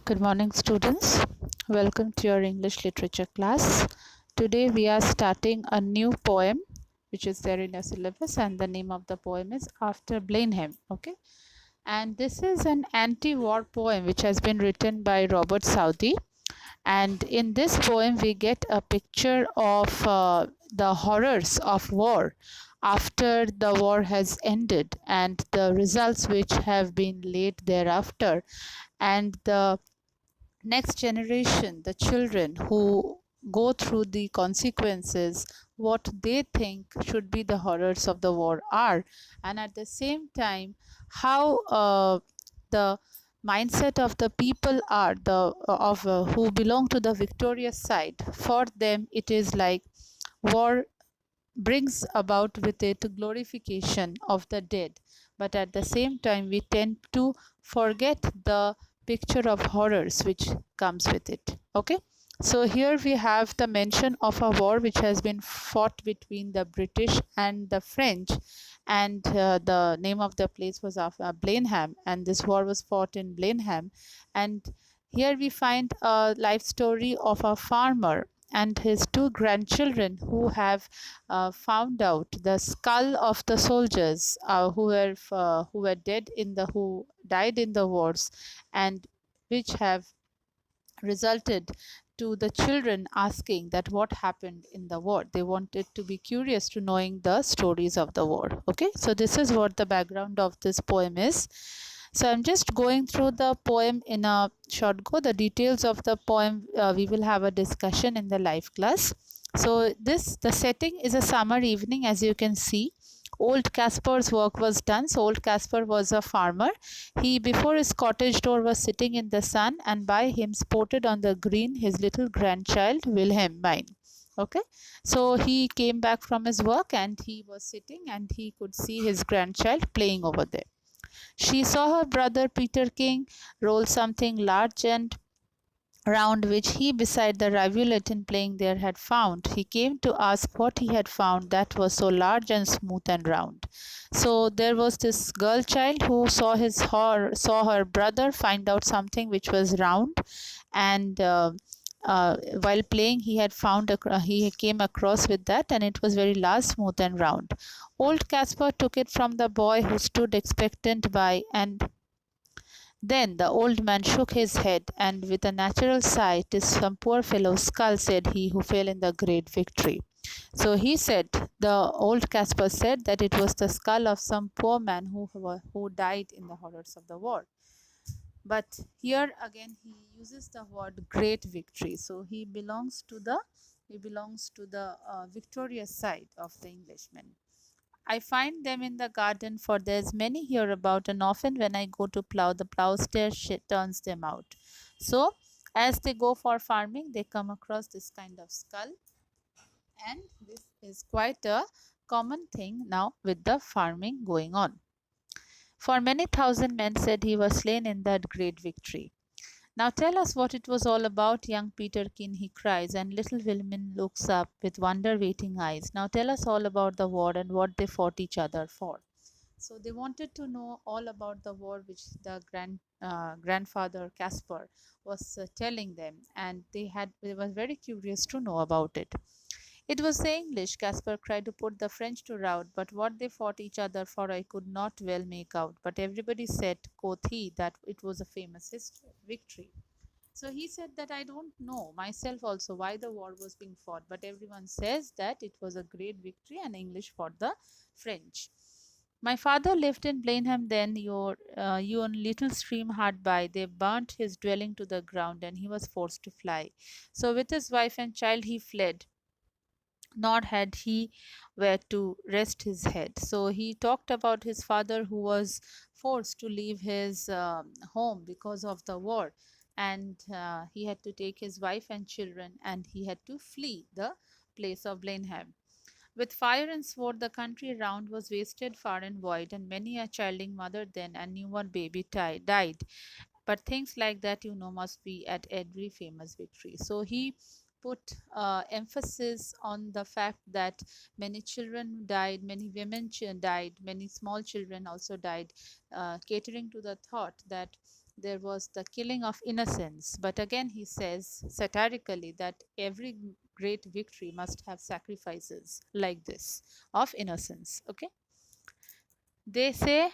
Good morning, students. Welcome to your English literature class. Today we are starting a new poem which is there in your syllabus, and the name of the poem is After Blenheim. Okay, and this is an anti-war poem which has been written by Robert Southey. And in this poem, we get a picture of the horrors of war after the war has ended and the results which have been laid thereafter, and the next generation, the children who go through the consequences, what they think should be the horrors of the war are, and at the same time, how the mindset of the people are the of who belong to the victorious side. For them, it is like war brings about with it glorification of the dead, but at the same time we tend to forget the picture of horrors which comes with it. Okay, so here we have the mention of a war which has been fought between the British and the French, and the name of the place was of Blenheim, and this war was fought in Blenheim. And here we find a life story of a farmer and his two grandchildren who have found out the skull of the soldiers who were dead in the who died in the wars, and which have resulted to the children asking that what happened in the war. They wanted to be curious to knowing the stories of the war. Okay, so this is what the background of this poem is. So I'm just going through the poem in a short go. The details of the poem we will have a discussion in the live class. So the setting is a summer evening, as you can see. Old Caspar's work was done. So old Caspar was a farmer. He before his cottage door was sitting in the sun, and by him sported on the green his little grandchild Wilhelmine. Okay, so he came back from his work and he was sitting and he could see his grandchild playing over there. She saw her brother Peter King roll something large and round which he beside the rivulet in playing there had found. He came to ask what he had found that was so large and smooth and round. So there was this girl child who saw her brother find out something which was round, and while playing he came across with that, and it was very large, smooth and round. Old Caspar took it from the boy who stood expectant by, and then the old man shook his head, and with a natural sigh, "'Tis some poor fellow's skull," said he, "who fell in the great victory." So he said, the old Caspar said that it was the skull of some poor man who died in the horrors of the war. But here again he uses the word great victory. So he belongs to the victorious side of the Englishman. I find them in the garden, for there's many here about, and often when I go to plough, the ploughshare turns them out. So, as they go for farming, they come across this kind of skull, and this is quite a common thing now with the farming going on. For many thousand men said he was slain in that great victory. Now tell us what it was all about, young Peterkin, he cries, and little William looks up with wonder waiting eyes. Now tell us all about the war and what they fought each other for. So they wanted to know all about the war which the grandfather Caspar was telling them, and they were very curious to know about it. It was the English, Caspar cried, to put the French to rout, but what they fought each other for I could not well make out. But everybody said, quoth he, that it was a famous victory. So he said that I don't know myself also why the war was being fought, but everyone says that it was a great victory and English fought the French. My father lived in Blenheim then, you on little stream hard by. They burnt his dwelling to the ground, and he was forced to fly. So with his wife and child he fled, nor had he where to rest his head. So he talked about his father who was forced to leave his home because of the war, and he had to take his wife and children, and he had to flee the place of Blenheim. With fire and sword, the country round was wasted far and wide, and many a childing mother then and newborn baby died. But things like that, must be at every famous victory. So he put emphasis on the fact that many children died, many women died, many small children also died, catering to the thought that there was the killing of innocents. But again, he says satirically that every great victory must have sacrifices like this of innocence. Okay, they say